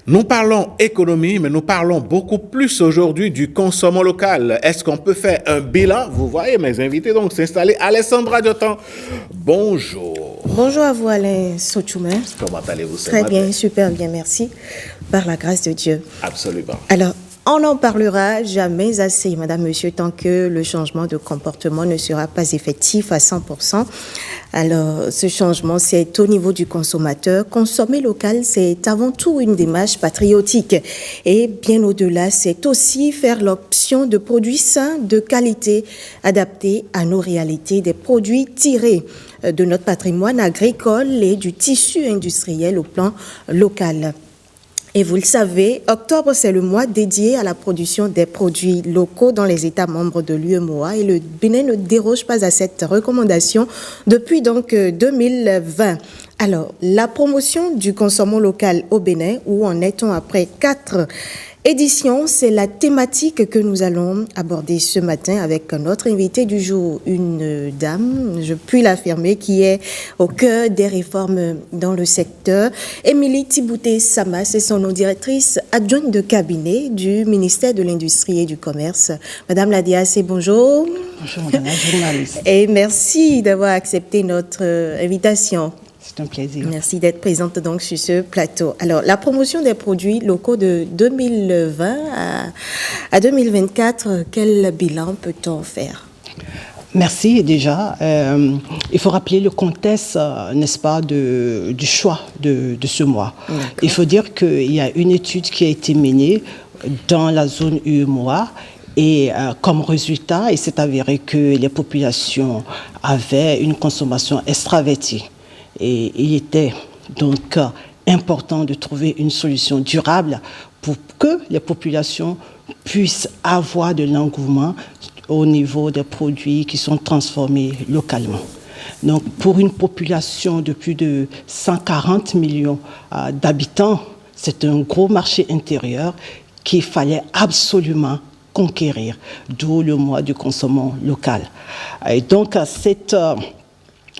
Nous parlons économie, mais nous parlons beaucoup plus aujourd'hui du consommant local. Est-ce qu'on peut faire un bilan? Vous voyez mes invités donc s'installer. Alessandra Diotan, bonjour. Bonjour à vous Alain Sochoumen. Comment allez-vous ce Très matin? bien, super bien, merci. Par la grâce de Dieu. Absolument. Alors, on n'en parlera jamais assez, madame, monsieur, tant que le changement de comportement ne sera pas effectif à 100%. Alors, ce changement, c'est au niveau du consommateur. Consommer local, c'est avant tout une démarche patriotique. Et bien au-delà, c'est aussi faire l'option de produits sains, de qualité, adaptés à nos réalités, des produits tirés de notre patrimoine agricole et du tissu industriel au plan local. Et vous le savez, octobre, c'est le mois dédié à la production des produits locaux dans les États membres de l'UEMOA et le Bénin ne déroge pas à cette recommandation depuis donc 2020. Alors, la promotion du consommant local au Bénin, où en est-on après 4 éditions, c'est la thématique que nous allons aborder ce matin avec notre invité du jour, une dame, je puis l'affirmer, qui est au cœur des réformes dans le secteur. Émilie Thibouté-Sama, c'est son nom, directrice adjointe de cabinet du ministère de l'Industrie et du Commerce. Madame Ladiassé, bonjour. Bonjour, madame la journaliste. Et merci d'avoir accepté notre invitation. C'est un plaisir. Merci d'être présente donc sur ce plateau. Alors, la promotion des produits locaux de 2020 à 2024, quel bilan peut-on faire? Merci déjà. Il faut rappeler le contexte, n'est-ce pas, du choix de ce mois. D'accord. Il faut dire qu'il y a une étude qui a été menée dans la zone UEMOA. Et comme résultat, il s'est avéré que les populations avaient une consommation extravertie. Et il était donc important de trouver une solution durable pour que les populations puissent avoir de l'engouement au niveau des produits qui sont transformés localement. Donc pour une population de plus de 140 millions d'habitants, c'est un gros marché intérieur qu'il fallait absolument conquérir, d'où le mois du consommant local. Et donc cette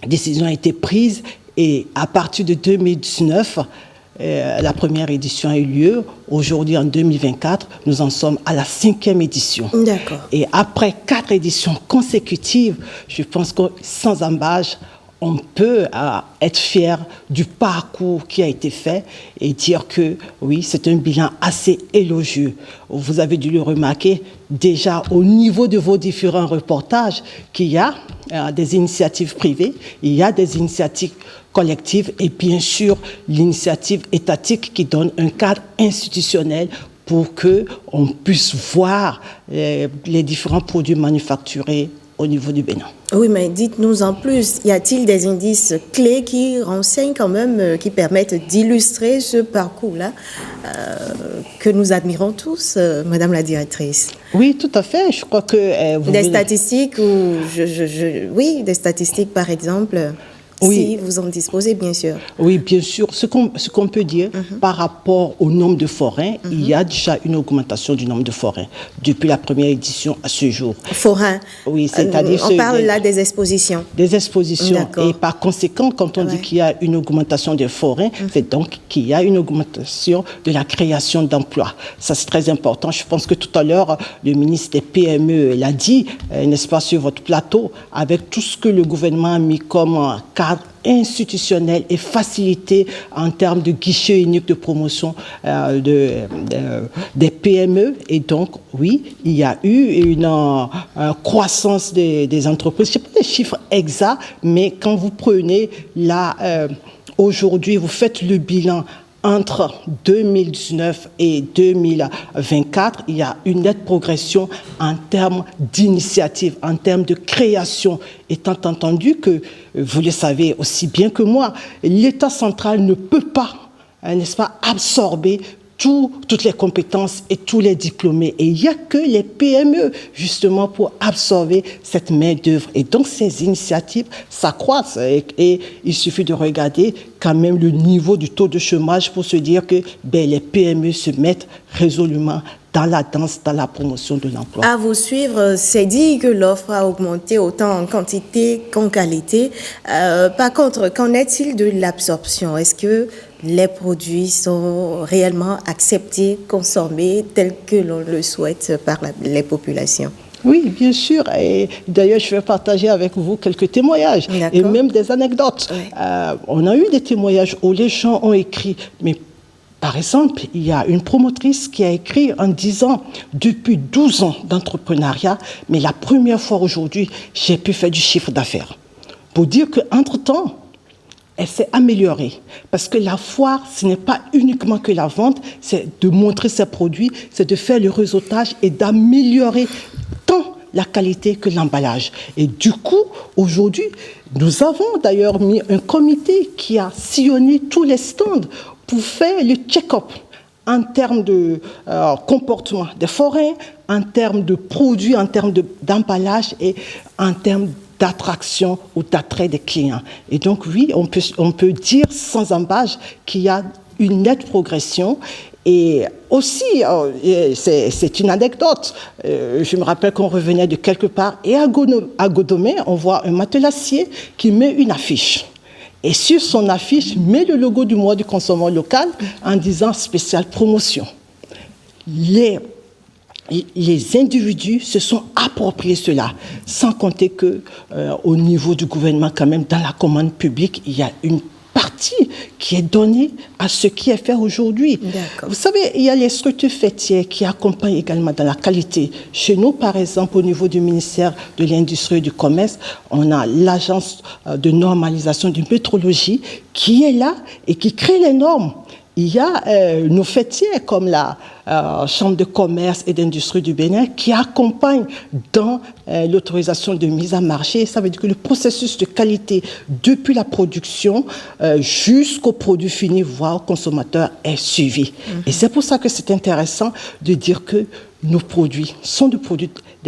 décision a été prise. Et à partir de 2019, la première édition a eu lieu. Aujourd'hui, en 2024, nous en sommes à la 5e édition. D'accord. Et après 4 éditions consécutives, je pense que sans embâche, on peut être fier du parcours qui a été fait et dire que oui, c'est un bilan assez élogieux. Vous avez dû le remarquer déjà au niveau de vos différents reportages qu'il y a des initiatives privées, il y a des initiatives collectives et bien sûr l'initiative étatique qui donne un cadre institutionnel pour qu'on puisse voir les différents produits manufacturés au niveau du Bénin. Oui, mais dites-nous en plus, y a-t-il des indices clés qui renseignent quand même, qui permettent d'illustrer ce parcours-là que nous admirons tous, Madame la directrice? Oui, tout à fait. Je crois que... des statistiques ou oui, des statistiques par exemple. Oui. Si vous en disposez, bien sûr. Oui, bien sûr. Ce qu'on peut dire par rapport au nombre de forains, il y a déjà une augmentation du nombre de forains depuis la première édition à ce jour. Forains. Oui, c'est-à-dire... on parle là des expositions. Des expositions. D'accord. Et par conséquent, quand on dit qu'il y a une augmentation des forains, c'est donc qu'il y a une augmentation de la création d'emplois. Ça, c'est très important. Je pense que tout à l'heure, le ministre des PME l'a dit, n'est-ce pas, sur votre plateau, avec tout ce que le gouvernement a mis comme cadre institutionnel et facilité en termes de guichet unique de promotion des PME. Et donc, oui, il y a eu une croissance des entreprises. Je ne sais pas les chiffres exacts, mais quand vous prenez là, aujourd'hui, vous faites le bilan entre 2019 et 2024, il y a une nette progression en termes d'initiative, en termes de création, étant entendu que, vous le savez aussi bien que moi, l'État central ne peut pas, n'est-ce pas, absorber toutes les compétences et tous les diplômés. Et il n'y a que les PME, justement, pour absorber cette main-d'œuvre. Et donc, ces initiatives s'accroissent. Et il suffit de regarder quand même le niveau du taux de chômage pour se dire que les PME se mettent résolument dans la danse, dans la promotion de l'emploi. À vous suivre, c'est dit que l'offre a augmenté autant en quantité qu'en qualité. Par contre, qu'en est-il de l'absorption? Est-ce que les produits sont réellement acceptés, consommés tels que l'on le souhaite par les populations. Oui, bien sûr. Et d'ailleurs, je vais partager avec vous quelques témoignages et même des anecdotes. Oui. On a eu des témoignages où les gens ont écrit, mais par exemple, il y a une promotrice qui a écrit en disant « Depuis 12 ans d'entrepreneuriat, mais la première fois aujourd'hui, j'ai pu faire du chiffre d'affaires. » Pour dire qu'entre-temps, elle s'est améliorée. Parce que la foire, ce n'est pas uniquement que la vente, c'est de montrer ses produits, c'est de faire le réseautage et d'améliorer tant la qualité que l'emballage. Et du coup, aujourd'hui, nous avons d'ailleurs mis un comité qui a sillonné tous les stands pour faire le check-up en termes de comportement des forains, en termes de produits, en termes d'emballage et en termes d'attraction ou d'attrait des clients. Et donc, oui, on peut dire sans embâche qu'il y a une nette progression. Et aussi, c'est une anecdote, je me rappelle qu'on revenait de quelque part et à Godomé, on voit un matelassier qui met une affiche. Et sur son affiche, met le logo du mois du consommant local en disant spécial promotion. Les individus se sont appropriés cela, sans compter que au niveau du gouvernement, quand même, dans la commande publique, il y a une partie qui est donnée à ce qui est fait aujourd'hui. Vous savez, il y a les structures fêtières qui accompagnent également dans la qualité. Chez nous, par exemple, au niveau du ministère de l'Industrie et du Commerce, on a l'agence de normalisation du métrologie qui est là et qui crée les normes. Il y a nos fêtiers comme la Chambre de commerce et d'industrie du Bénin qui accompagnent dans l'autorisation de mise à marché. Ça veut dire que le processus de qualité depuis la production jusqu'au produit fini, voire au consommateur, est suivi. Et c'est pour ça que c'est intéressant de dire que nos produits sont des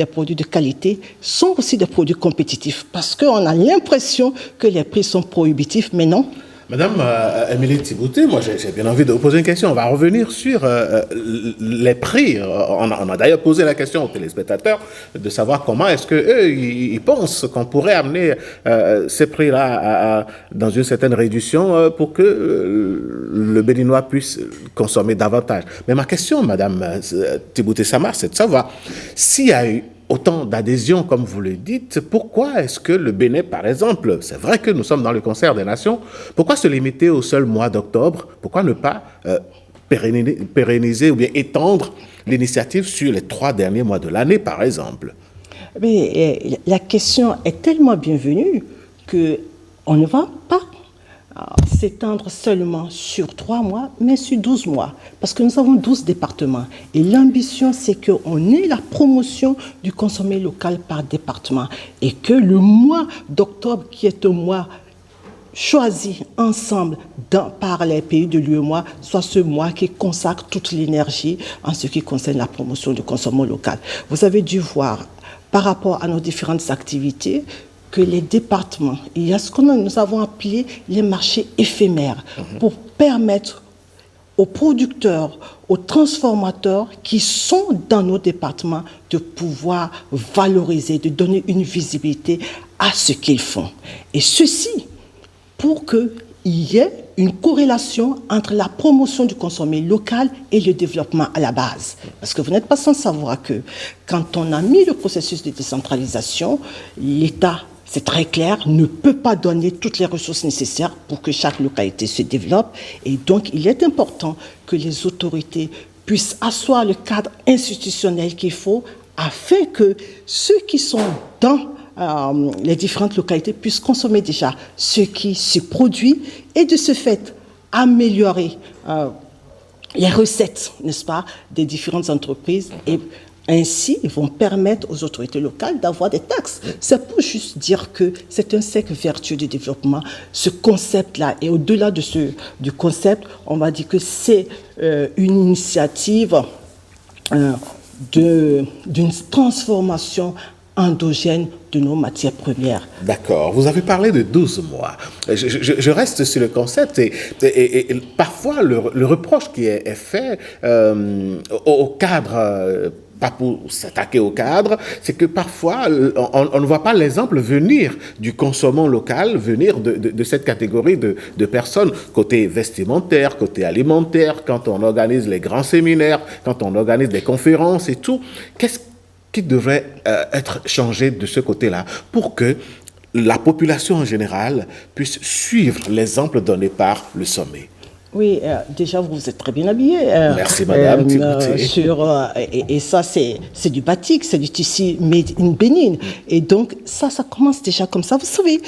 produits de qualité, sont aussi des produits compétitifs. Parce qu'on a l'impression que les prix sont prohibitifs, mais non. Madame Émilie Thibouté, moi j'ai bien envie de vous poser une question. On va revenir sur les prix. On a d'ailleurs posé la question aux téléspectateurs de savoir comment est-ce qu'eux, ils pensent qu'on pourrait amener ces prix-là dans une certaine réduction pour que le Béninois puisse consommer davantage. Mais ma question, Madame Thibouté Samar, c'est de savoir s'il y a eu autant d'adhésion, comme vous le dites, pourquoi est-ce que le Bénin, par exemple, c'est vrai que nous sommes dans le concert des nations, pourquoi se limiter au seul mois d'octobre? Pourquoi ne pas pérenniser ou bien étendre l'initiative sur les 3 derniers mois de l'année, par exemple? Mais la question est tellement bienvenue qu'on ne va pas s'étendre seulement sur 3 mois, mais sur 12 mois. Parce que nous avons 12 départements. Et l'ambition, c'est qu'on ait la promotion du consommé local par département. Et que le mois d'octobre, qui est un mois choisi ensemble par les pays de l'UEMOA, soit ce mois qui consacre toute l'énergie en ce qui concerne la promotion du consommé local. Vous avez dû voir, par rapport à nos différentes activités, que les départements, il y a ce que nous avons appelé les marchés éphémères pour permettre aux producteurs, aux transformateurs qui sont dans nos départements de pouvoir valoriser, de donner une visibilité à ce qu'ils font. Et ceci pour qu'il y ait une corrélation entre la promotion du consommé local et le développement à la base. Parce que vous n'êtes pas sans savoir que quand on a mis le processus de décentralisation, l'État, c'est très clair, ne peut pas donner toutes les ressources nécessaires pour que chaque localité se développe. Et donc, il est important que les autorités puissent asseoir le cadre institutionnel qu'il faut afin que ceux qui sont dans les différentes localités puissent consommer déjà ce qui se produit et de ce fait améliorer les recettes, n'est-ce pas, des différentes entreprises et ainsi, ils vont permettre aux autorités locales d'avoir des taxes. C'est pour juste dire que c'est un cercle vertueux de développement, ce concept-là. Et au-delà du concept, on va dire que c'est une initiative d'une transformation endogène de nos matières premières. D'accord. Vous avez parlé de 12 mois. Je reste sur le concept et parfois le reproche qui est fait au cadre pas pour s'attaquer au cadre, c'est que parfois, on ne voit pas l'exemple venir du consommant local, venir de cette catégorie de personnes, côté vestimentaire, côté alimentaire, quand on organise les grands séminaires, quand on organise des conférences et tout. Qu'est-ce qui devrait être changé de ce côté-là pour que la population en général puisse suivre l'exemple donné par le sommet? Oui, déjà, vous êtes très bien habillé. Merci, madame. Et ça, c'est du batik, c'est du tissu made in Bénin. Et donc, ça commence déjà comme ça. Vous savez,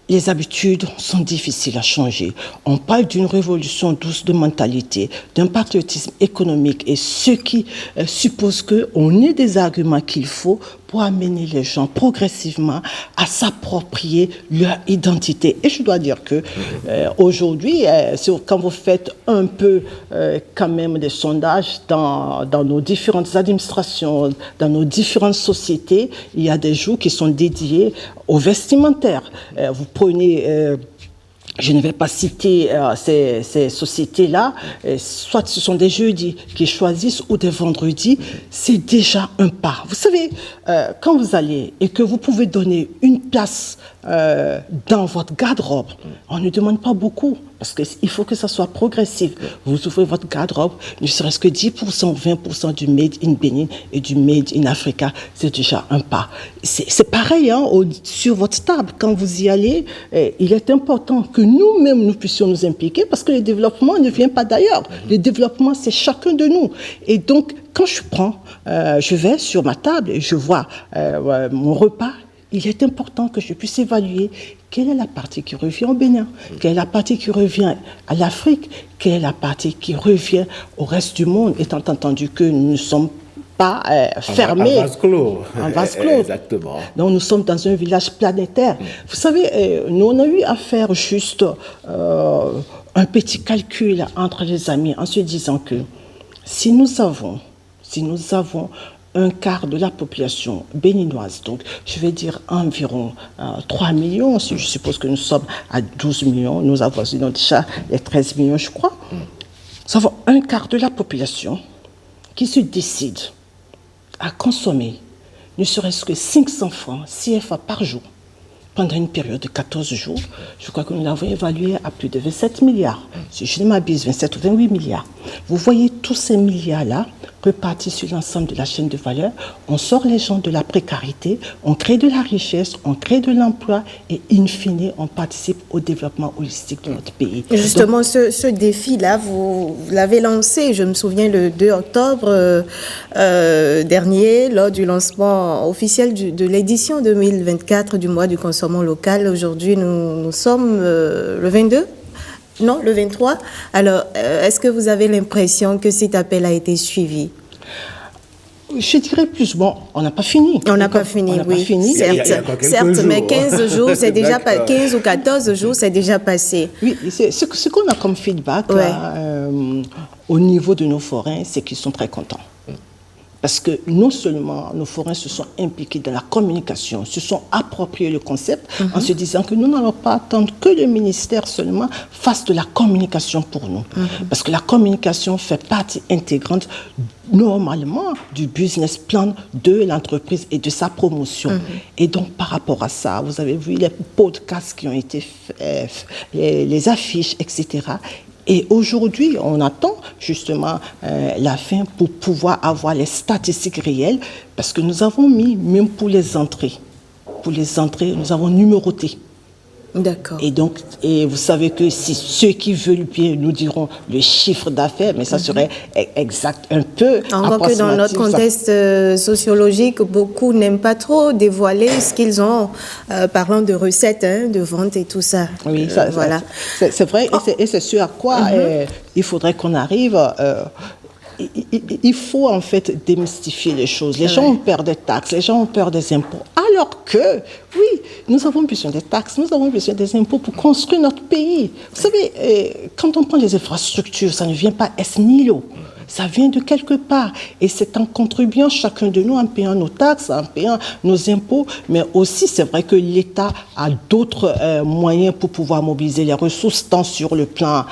les habitudes sont difficiles à changer. On parle d'une révolution douce de mentalité, d'un patriotisme économique, et ce qui suppose qu'on ait des arguments qu'il faut pour amener les gens progressivement à s'approprier leur identité. Et je dois dire que aujourd'hui, quand vous faites un peu quand même des sondages dans nos différentes administrations, dans nos différentes sociétés, il y a des jours qui sont dédiés au vestimentaire. Vous prenez... je ne vais pas citer ces sociétés-là, soit ce sont des jeudis qui choisissent ou des vendredis, c'est déjà un pas. Vous savez, quand vous allez et que vous pouvez donner une place dans votre garde-robe, on ne demande pas beaucoup, parce qu'il faut que ça soit progressif. Vous ouvrez votre garde-robe, ne serait-ce que 10% ou 20% du Made in Benin et du Made in Africa, c'est déjà un pas. C'est pareil sur votre table, quand vous y allez, il est important que nous-mêmes, nous puissions nous impliquer, parce que le développement ne vient pas d'ailleurs. Le développement, c'est chacun de nous. Et donc, quand je vais sur ma table et je vois mon repas, il est important que je puisse évaluer quelle est la partie qui revient au Bénin, quelle est la partie qui revient à l'Afrique, quelle est la partie qui revient au reste du monde, étant entendu que nous ne sommes pas fermés. En vase clos. En vase clos. Exactement. Donc nous sommes dans un village planétaire. Vous savez, nous on a eu à faire juste un petit calcul entre les amis en se disant que si nous avons un quart de la population béninoise, donc je vais dire environ 3 millions, si je suppose que nous sommes à 12 millions, nous avoisinons déjà les 13 millions, je crois. Nous avons un quart de la population qui se décide à consommer ne serait-ce que 500 francs CFA par jour pendant une période de 14 jours. Je crois que nous l'avons évalué à plus de 27 milliards. Si je ne m'abuse, 27 ou 28 milliards. Vous voyez tous ces milliards-là repartis sur l'ensemble de la chaîne de valeur. On sort les gens de la précarité, on crée de la richesse, on crée de l'emploi et in fine, on participe au développement holistique de notre pays. Justement, donc, ce défi-là, vous l'avez lancé, je me souviens, le 2 octobre dernier, lors du lancement officiel de l'édition 2024 du mois du consommant local. Aujourd'hui, nous sommes le 22 ? Non, le 23. Alors, est-ce que vous avez l'impression que cet appel a été suivi? Je dirais plus, on n'a pas fini. On n'a pas fini, oui. Pas fini. Certes, mais 15 jours, c'est déjà 15 ou 14 jours, c'est déjà passé. Oui, ce qu'on a comme feedback là, au niveau de nos forains, c'est qu'ils sont très contents. Parce que non seulement nos forains se sont impliqués dans la communication, se sont appropriés le concept en se disant que nous n'allons pas attendre que le ministère seulement fasse de la communication pour nous. Parce que la communication fait partie intégrante normalement du business plan de l'entreprise et de sa promotion. Et donc par rapport à ça, vous avez vu les podcasts qui ont été faits, les affiches, etc. Et aujourd'hui, on attend justement la fin pour pouvoir avoir les statistiques réelles, parce que nous avons mis, même pour les entrées, nous avons numéroté. D'accord. Et donc, vous savez que si ceux qui veulent bien nous diront le chiffre d'affaires, mais ça serait exact un peu encore que dans notre contexte sociologique, beaucoup n'aiment pas trop dévoiler ce qu'ils ont, parlant de recettes, de vente et tout ça. Oui, voilà. C'est vrai, et c'est ce à quoi il faudrait qu'on arrive. Il faut en fait démystifier les choses. Les gens ont peur des taxes, les gens ont peur des impôts. Alors que, oui, nous avons besoin des taxes, nous avons besoin des impôts pour construire notre pays. Vous savez, quand on prend les infrastructures, ça ne vient pas ex nihilo. Ça vient de quelque part. Et c'est en contribuant chacun de nous, en payant nos taxes, en payant nos impôts, mais aussi c'est vrai que l'État a d'autres moyens pour pouvoir mobiliser les ressources, tant sur le plan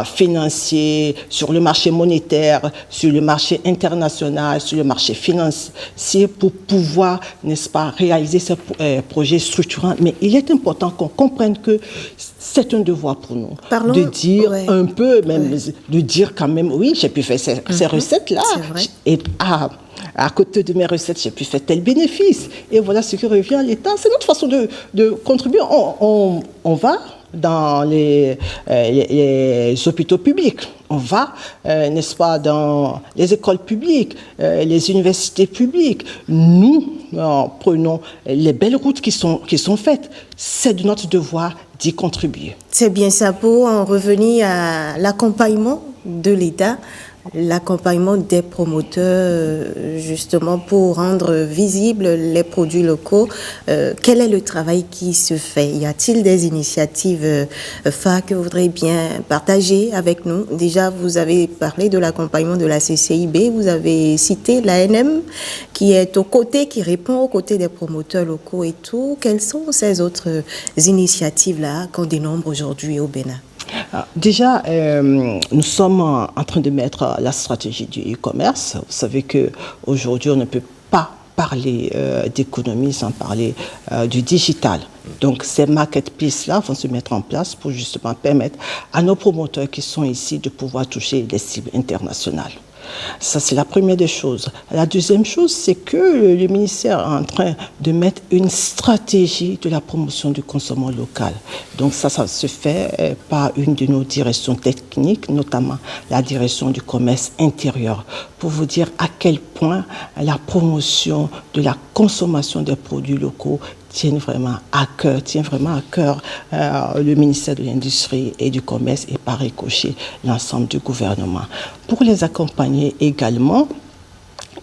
financier, sur le marché monétaire, sur le marché international, sur le marché financier, pour pouvoir, n'est-ce pas, réaliser ces projets structurants. Mais il est important qu'on comprenne que c'est un devoir pour nous de dire un peu, même de dire quand même, oui, j'ai pu faire ces recettes-là. Et à côté de mes recettes, j'ai pu faire tel bénéfice. Et voilà ce qui revient à l'État. C'est notre façon de contribuer. On va dans les hôpitaux publics. On va, n'est-ce pas, dans les écoles publiques, les universités publiques. Nous prenons les belles routes qui sont faites. C'est de notre devoir d'y contribuer. C'est bien ça. Pour en revenir à l'accompagnement de l'État, l'accompagnement des promoteurs, justement, pour rendre visibles les produits locaux. Quel est le travail qui se fait? Y a-t-il des initiatives phares que vous voudriez bien partager avec nous? Déjà, vous avez parlé de l'accompagnement de la CCIB, vous avez cité l'ANM qui est aux côtés, qui répond aux côtés des promoteurs locaux et tout. Quelles sont ces autres initiatives-là qu'on dénombre aujourd'hui au Bénin? Déjà, nous sommes en train de mettre la stratégie du e-commerce. Vous savez qu'aujourd'hui, on ne peut pas parler d'économie sans parler du digital. Donc, ces marketplaces-là vont se mettre en place pour justement permettre à nos promoteurs qui sont ici de pouvoir toucher des cibles internationales. Ça, c'est la première des choses. La deuxième chose, c'est que le ministère est en train de mettre une stratégie de la promotion du consommation local. Donc ça se fait par une de nos directions techniques, notamment la direction du commerce intérieur, pour vous dire à quel point la promotion de la consommation des produits locaux tient vraiment à cœur le ministère de l'Industrie et du Commerce et par ricochet l'ensemble du gouvernement. Pour les accompagner également,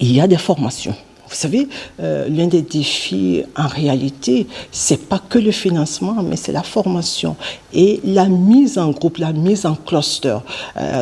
il y a des formations. Vous savez, l'un des défis, en réalité, c'est pas que le financement, mais c'est la formation et la mise en groupe, la mise en cluster.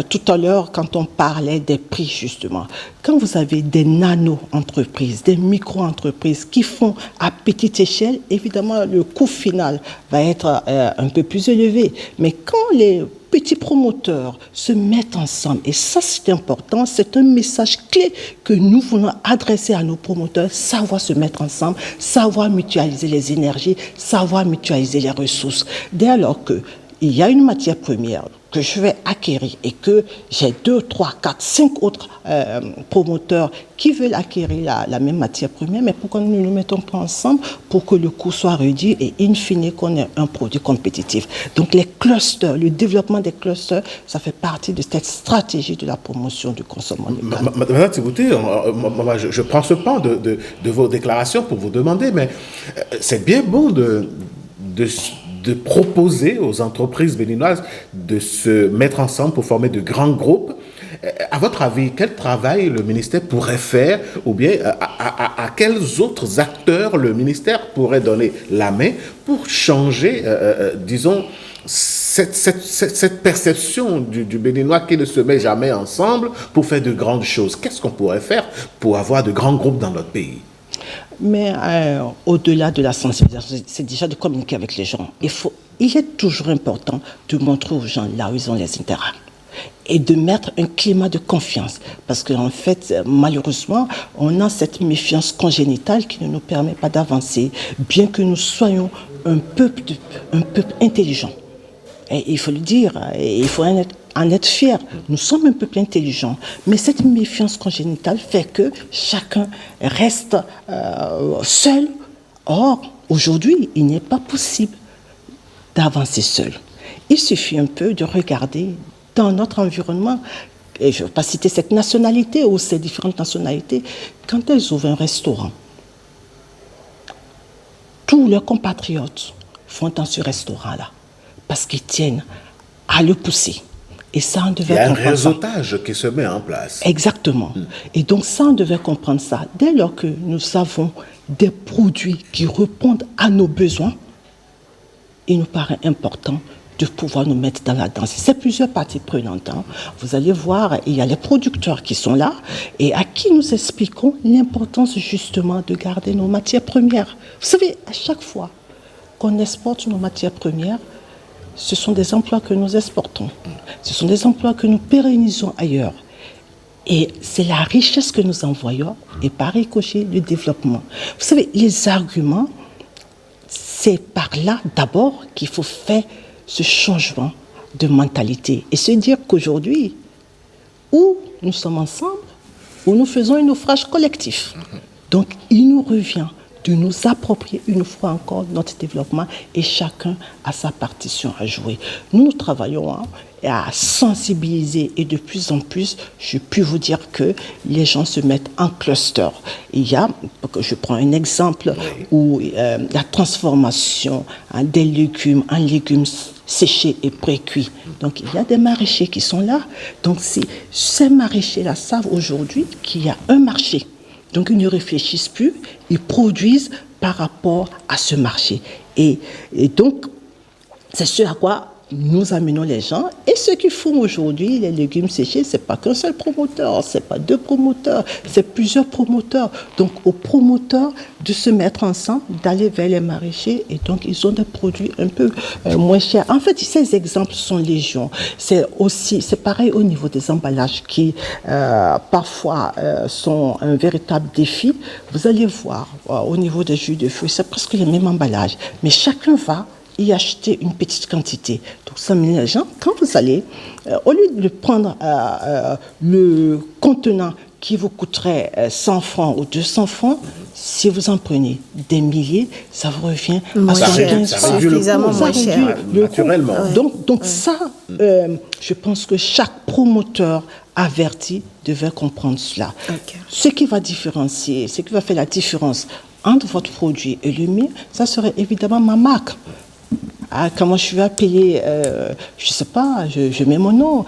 Tout à l'heure, quand on parlait des prix, justement, quand vous avez des nano-entreprises, des micro-entreprises qui font à petite échelle, évidemment, le coût final va être un peu plus élevé. Mais quand les petits promoteurs se mettent ensemble, et ça c'est important, c'est un message clé que nous voulons adresser à nos promoteurs, savoir se mettre ensemble, savoir mutualiser les énergies, savoir mutualiser les ressources. Dès lors qu'il y a une matière première que je vais acquérir et que j'ai 2, 3, 4, 5 autres promoteurs qui veulent acquérir la même matière première, mais pourquoi nous ne nous mettons pas ensemble pour que le coût soit réduit et in fine qu'on ait un produit compétitif. Donc les clusters, le développement des clusters, ça fait partie de cette stratégie de la promotion du consommation local. Madame Thibouté, je prends ce pan de vos déclarations pour vous demander, mais c'est bien bon de proposer aux entreprises béninoises de se mettre ensemble pour former de grands groupes. À votre avis, quel travail le ministère pourrait faire, ou bien à quels autres acteurs le ministère pourrait donner la main pour changer, disons, cette perception du Béninois qui ne se met jamais ensemble pour faire de grandes choses? Qu'est-ce qu'on pourrait faire pour avoir de grands groupes dans notre pays? Mais au-delà de la sensibilisation, c'est déjà de communiquer avec les gens. Il est toujours important de montrer aux gens là où ils ont les intérêts et de mettre un climat de confiance. Parce qu'en fait, malheureusement, on a cette méfiance congénitale qui ne nous permet pas d'avancer, bien que nous soyons un peuple intelligent. Et il faut le dire, et il faut en être fier. Nous sommes un peuple intelligent, mais cette méfiance congénitale fait que chacun reste seul. Or, aujourd'hui, il n'est pas possible d'avancer seul. Il suffit un peu de regarder dans notre environnement, et je ne vais pas citer cette nationalité ou ces différentes nationalités, quand elles ouvrent un restaurant, tous leurs compatriotes vont dans ce restaurant-là parce qu'ils tiennent à le pousser. Et ça, on devait comprendre ça. Il y a un réseautage qui se met en place. Exactement. Et donc ça, on devait comprendre ça. Dès lors que nous avons des produits qui répondent à nos besoins, il nous paraît important de pouvoir nous mettre dans la danse. C'est plusieurs parties prenantes. Hein. Vous allez voir, il y a les producteurs qui sont là et à qui nous expliquons l'importance justement de garder nos matières premières. Vous savez, à chaque fois qu'on exporte nos matières premières, ce sont des emplois que nous exportons. Ce sont des emplois que nous pérennisons ailleurs. Et c'est la richesse que nous envoyons et par ricochet le développement. Vous savez, les arguments, c'est par là d'abord qu'il faut faire ce changement de mentalité et se dire qu'aujourd'hui, où nous sommes ensemble, où nous faisons un naufrage collectif. Donc, il nous revient de nous approprier une fois encore notre développement et chacun a sa partition à jouer. Nous travaillons à sensibiliser et de plus en plus, je puis vous dire que les gens se mettent en cluster. Il y a, je prends un exemple, où la transformation des légumes en légumes séchés et pré-cuits. Donc il y a des maraîchers qui sont là. Donc ces maraîchers-là savent aujourd'hui qu'il y a un marché. Donc, ils ne réfléchissent plus, ils produisent par rapport à ce marché. Et donc, c'est ce à quoi nous amenons les gens. Et ce qu'ils font aujourd'hui, les légumes séchés, ce n'est pas qu'un seul promoteur, ce n'est pas 2 promoteurs, c'est plusieurs promoteurs. Donc, aux promoteurs de se mettre ensemble, d'aller vers les maraîchers. Et donc, ils ont des produits un peu moins chers. En fait, ces exemples sont légion. C'est pareil au niveau des emballages qui, parfois, sont un véritable défi. Vous allez voir, au niveau des jus de fruits, c'est presque les mêmes emballages. Mais chacun va y acheter une petite quantité. Donc, ça met les gens, quand vous allez, au lieu de prendre le contenant qui vous coûterait 100 francs ou 200 francs, si vous en prenez des milliers, ça vous revient à 115 francs. Suffisamment moins cher. Naturellement. Donc ça, je pense que chaque promoteur averti devait comprendre cela. Okay. Ce qui va différencier, ce qui va faire la différence entre votre produit et le mien, ça serait évidemment ma marque. Comment je vais appeler, je ne sais pas, je mets mon nom,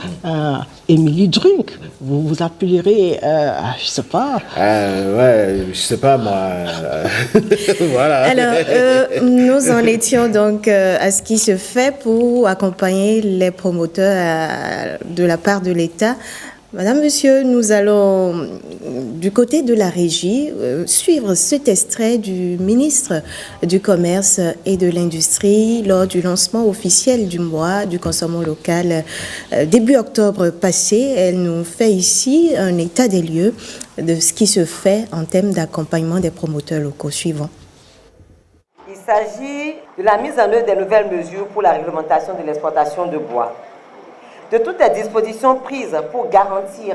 Émilie Drunk. Vous appellerez, je ne sais pas. Ouais, je ne sais pas moi. Voilà. Alors, nous en étions donc à ce qui se fait pour accompagner les promoteurs de la part de l'État. Madame, Monsieur, nous allons, du côté de la régie, suivre cet extrait du ministre du Commerce et de l'Industrie lors du lancement officiel du mois du consommant local début octobre passé. Elle nous fait ici un état des lieux de ce qui se fait en termes d'accompagnement des promoteurs locaux. Suivants. Il s'agit de la mise en œuvre des nouvelles mesures pour la réglementation de l'exportation de bois. De toutes les dispositions prises pour garantir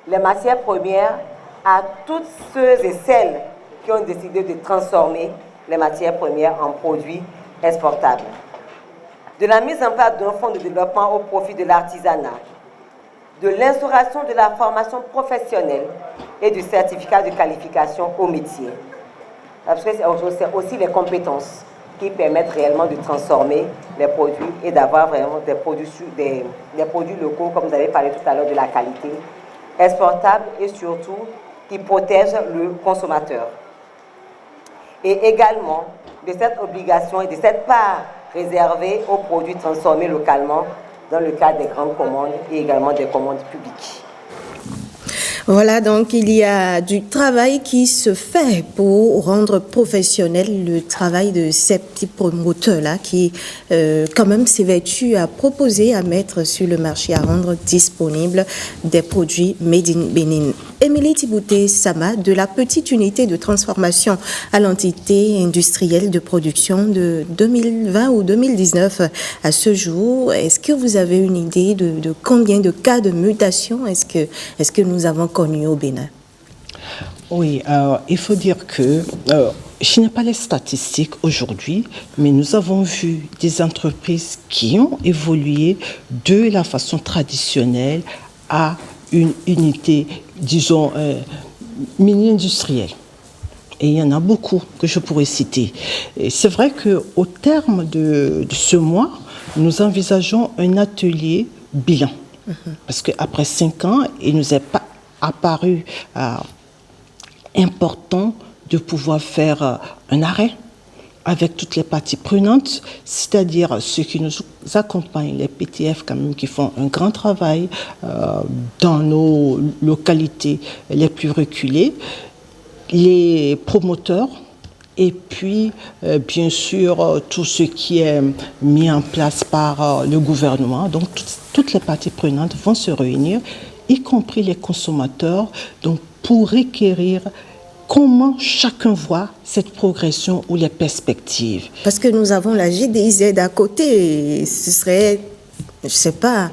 les matières premières à tous ceux et celles qui ont décidé de transformer les matières premières en produits exportables. De la mise en place d'un fonds de développement au profit de l'artisanat, de l'instauration de la formation professionnelle et du certificat de qualification au métier. Parce que c'est aussi les compétences qui permettent réellement de transformer les produits et d'avoir vraiment des produits locaux, comme vous avez parlé tout à l'heure, de la qualité, exportables et surtout qui protègent le consommateur. Et également de cette obligation et de cette part réservée aux produits transformés localement dans le cadre des grandes commandes et également des commandes publiques. Voilà, donc il y a du travail qui se fait pour rendre professionnel le travail de ces petits promoteurs-là qui, quand même, s'évertuent à proposer, à mettre sur le marché, à rendre disponibles des produits made in Bénin. Émilie Thibouté-Sama, de la petite unité de transformation à l'entité industrielle de production de 2020 ou 2019 à ce jour, est-ce que vous avez une idée de combien de cas de mutation est-ce que nous avons connu au Bénin? Oui, il faut dire que je n'ai pas les statistiques aujourd'hui, mais nous avons vu des entreprises qui ont évolué de la façon traditionnelle à une unité, disons, mini-industrielle. Et il y en a beaucoup que je pourrais citer. Et c'est vrai qu'au terme de ce mois, nous envisageons un atelier bilan. Parce qu'après 5 ans, il nous est pas apparu important de pouvoir faire un arrêt avec toutes les parties prenantes, c'est-à-dire ceux qui nous accompagnent, les PTF quand même, qui font un grand travail dans nos localités les plus reculées, les promoteurs, et puis, bien sûr, tout ce qui est mis en place par le gouvernement. Donc, toutes les parties prenantes vont se réunir, y compris les consommateurs, donc, pour requérir comment chacun voit cette progression ou les perspectives. Parce que nous avons la GDIZ à côté, et ce serait, je ne sais pas,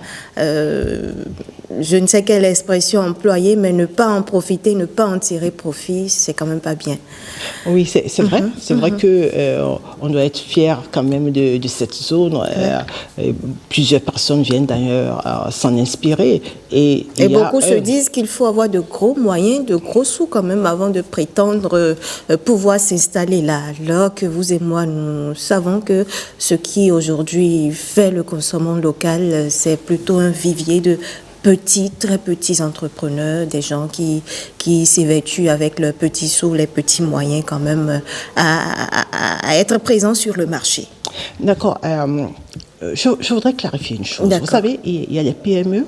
je ne sais quelle expression employer, mais ne pas en profiter, ne pas en tirer profit, c'est quand même pas bien. Oui, c'est vrai. C'est vrai qu'on doit être fier quand même de cette zone. Plusieurs personnes viennent d'ailleurs s'en inspirer. Et beaucoup se disent qu'il faut avoir de gros moyens, de gros sous quand même avant de prétendre pouvoir s'installer là. Alors que vous et moi, nous savons que ce qui aujourd'hui fait le consommation local, c'est plutôt un vivier de petits, très petits entrepreneurs, des gens qui s'évertuent avec leurs petits sous, les petits moyens quand même à être présents sur le marché. D'accord. Je voudrais clarifier une chose. Vous savez, il y a les PME,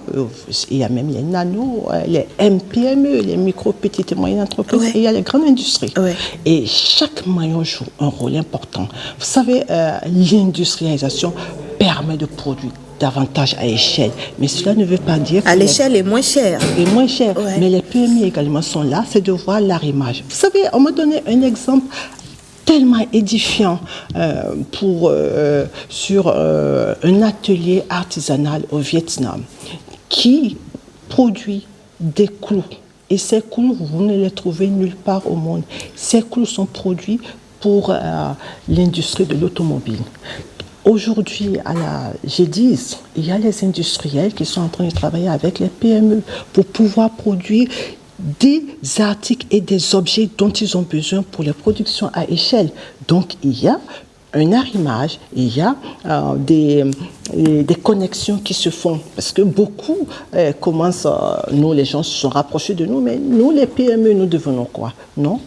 il y a même les nano, les MPME, les micro, petites et moyennes entreprises, et il y a les grandes industries. Et chaque maillon joue un rôle important. Vous savez, l'industrialisation permet de produire davantage à échelle. Mais cela ne veut pas dire que... À l'échelle est moins cher. Et moins cher. Mais les PME également sont là, c'est de voir l'arrimage. Vous savez, on m'a donné un exemple tellement édifiant sur un atelier artisanal au Vietnam qui produit des clous. Et ces clous, vous ne les trouvez nulle part au monde. Ces clous sont produits pour l'industrie de l'automobile. Aujourd'hui, à la G10, il y a les industriels qui sont en train de travailler avec les PME pour pouvoir produire des articles et des objets dont ils ont besoin pour les productions à échelle. Donc, il y a un arrimage, il y a des connexions qui se font. Parce que beaucoup commencent, nous les gens se sont rapprochés de nous, mais nous les PME, nous devenons quoi? Non,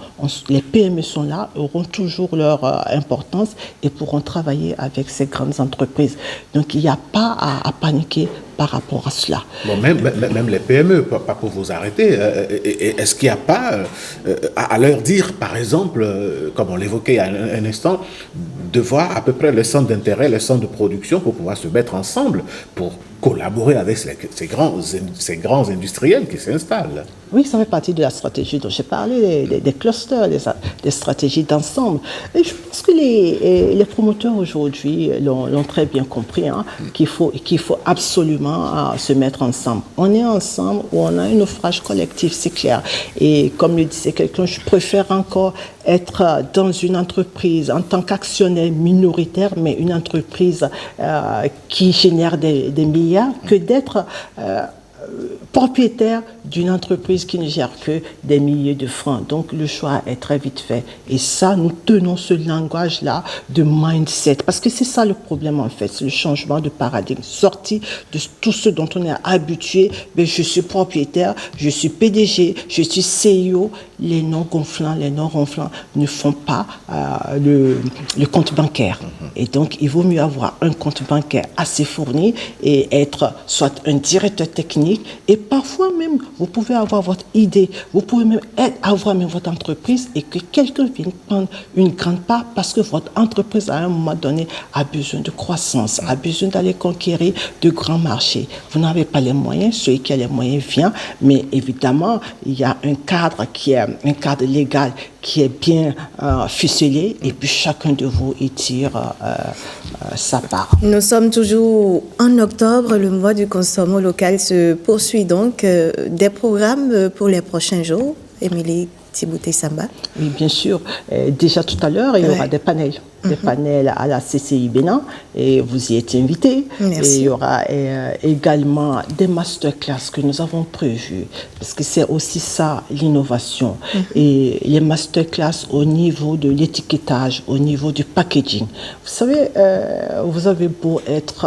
les PME sont là, auront toujours leur importance et pourront travailler avec ces grandes entreprises. Donc il n'y a pas à paniquer par rapport à cela. Bon, même les PME, pas pour vous arrêter, est-ce qu'il n'y a pas à leur dire, par exemple, comme on l'évoquait il y a un instant, de voir à peu près le centre d'intérêt, le centre de production pour pouvoir se mettre ensemble, pour collaborer avec ces grands industriels qui s'installent? Oui, ça fait partie de la stratégie dont j'ai parlé, des clusters, des stratégies d'ensemble. Et je pense que les promoteurs aujourd'hui l'ont très bien compris, hein, qu'il faut absolument se mettre ensemble. On est ensemble ou on a un naufrage collectif, c'est clair. Et comme le disait quelqu'un, je préfère encore être dans une entreprise en tant qu'actionnaire minoritaire, mais une entreprise qui génère des milliards, que d'être propriétaire d'une entreprise qui ne gère que des milliers de francs. Donc le choix est très vite fait. Et ça, nous tenons ce langage-là de mindset. Parce que c'est ça le problème en fait, c'est le changement de paradigme. Sorti de tout ce dont on est habitué, mais je suis propriétaire, je suis PDG, je suis CEO. Les non gonflants, les non ronflants ne font pas le compte bancaire. Et donc, il vaut mieux avoir un compte bancaire assez fourni et être soit un directeur technique. Et parfois même, vous pouvez avoir votre idée, vous pouvez même avoir même votre entreprise et que quelqu'un vienne prendre une grande part parce que votre entreprise, à un moment donné, a besoin de croissance, a besoin d'aller conquérir de grands marchés. Vous n'avez pas les moyens, celui qui a les moyens vient, mais évidemment, il y a un cadre qui est un cadre légal qui est bien ficelé et puis chacun de vous y tire sa part. Nous sommes toujours en octobre, le mois du consommation local se poursuit donc. Des programmes pour les prochains jours, Émilie Thibouté-Samba? Oui, bien sûr. Déjà tout à l'heure, il y aura des panels. Des panels à la CCI Bénin et vous y êtes invités. Merci. Et il y aura également des masterclass que nous avons prévus parce que c'est aussi ça l'innovation. Et les masterclass au niveau de l'étiquetage, au niveau du packaging. Vous savez, vous avez beau être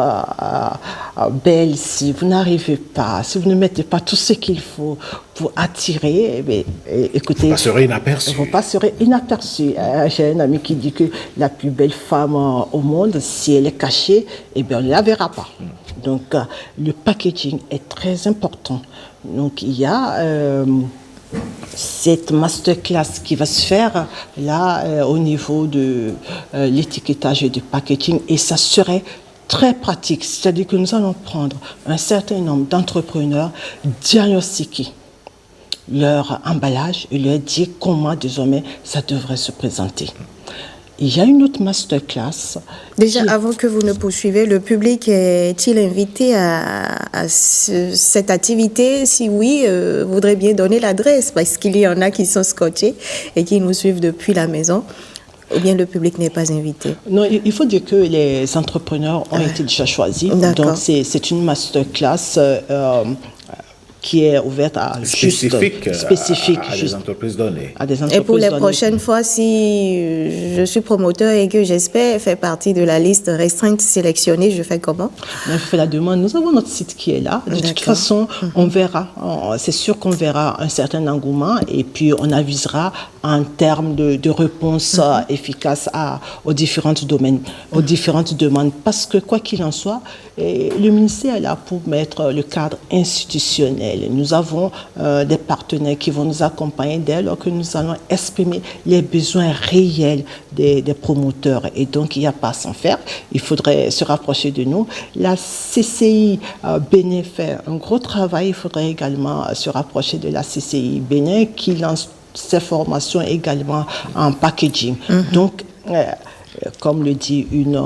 belle si vous n'arrivez pas, si vous ne mettez pas tout ce qu'il faut vous attirer. Écoutez, vous passerez inaperçu. Vous passerez inaperçu. J'ai un ami qui dit que la plus belle femme au monde, si elle est cachée, eh bien, on ne la verra pas. Donc, le packaging est très important. Donc, il y a cette masterclass qui va se faire là au niveau de l'étiquetage et du packaging, et ça serait très pratique. C'est-à-dire que nous allons prendre un certain nombre d'entrepreneurs, diagnostiquer leur emballage et leur dire comment désormais ça devrait se présenter. Il y a une autre masterclass. Déjà, avant que vous ne poursuivez, le public est-il invité à cette activité? Si oui, voudrait bien donner l'adresse, parce qu'il y en a qui sont scotchés et qui nous suivent depuis la maison. Ou bien le public n'est pas invité? Non, il faut dire que les entrepreneurs ont été déjà choisis. Donc, c'est une masterclass qui est ouverte à spécifique à des entreprises données. Et pour les prochaines fois, si je suis promoteur et que j'espère faire partie de la liste restreinte sélectionnée, je fais comment? On fait la demande. Nous avons notre site qui est là. De toute façon, on verra. C'est sûr qu'on verra un certain engouement et puis on avisera en termes de réponse efficace aux différents domaines, aux différentes demandes. Parce que quoi qu'il en soit, le ministère est là pour mettre le cadre institutionnel. Nous avons des partenaires qui vont nous accompagner dès lors que nous allons exprimer les besoins réels des promoteurs. Et donc, il n'y a pas à s'en faire. Il faudrait se rapprocher de nous. La CCI Bénin fait un gros travail. Il faudrait également se rapprocher de la CCI Bénin qui lance ses formations également en packaging. Donc, comme le dit une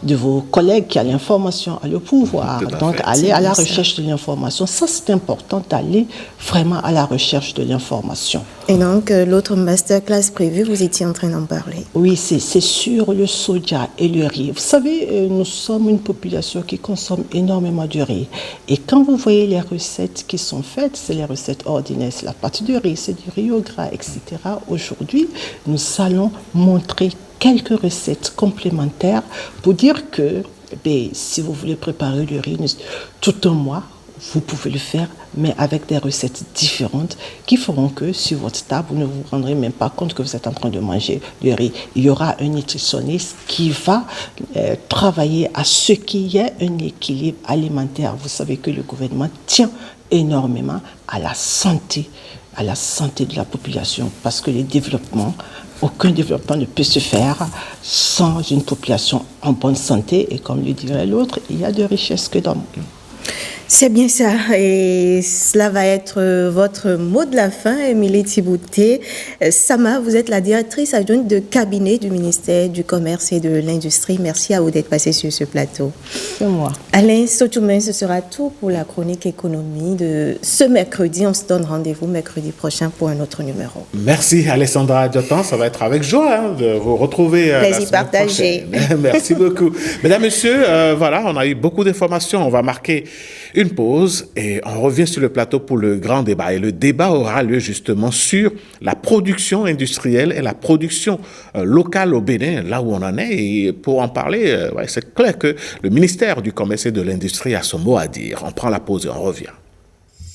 de vos collègues qui a l'information à le pouvoir. Donc, aller à la recherche de l'information. Ça, c'est important d'aller vraiment à la recherche de l'information. Et donc, l'autre masterclass prévue, vous étiez en train d'en parler. Oui, c'est sur le soja et le riz. Vous savez, nous sommes une population qui consomme énormément de riz. Et quand vous voyez les recettes qui sont faites, c'est les recettes ordinaires. C'est la pâte de riz, c'est du riz au gras, etc. Aujourd'hui, nous allons montrer quelques recettes complémentaires pour dire que si vous voulez préparer le riz tout un mois, vous pouvez le faire, mais avec des recettes différentes qui feront que sur votre table, vous ne vous rendrez même pas compte que vous êtes en train de manger du riz. Il y aura un nutritionniste qui va travailler à ce qu'il y ait un équilibre alimentaire. Vous savez que le gouvernement tient énormément à la santé de la population, parce que aucun développement ne peut se faire sans une population en bonne santé. Et comme le dirait l'autre, il y a de richesses que dans le monde. C'est bien ça, et cela va être votre mot de la fin, Émilie Thibouté. Sama, vous êtes la directrice adjointe de cabinet du ministère du Commerce et de l'Industrie. Merci à vous d'être passé sur ce plateau. C'est moi. Alain Sotoumé, ce sera tout pour la chronique économie de ce mercredi. On se donne rendez-vous mercredi prochain pour un autre numéro. Merci Alessandra Diotan, ça va être avec joie de vous retrouver. Plaisir partagé. Merci beaucoup. Mesdames, Messieurs, voilà, on a eu beaucoup d'informations. On va marquer une pause et on revient sur le plateau pour le grand débat. Et le débat aura lieu justement sur la production industrielle et la production locale au Bénin, là où on en est. Et pour en parler, c'est clair que le ministère du Commerce et de l'Industrie a son mot à dire. On prend la pause et on revient.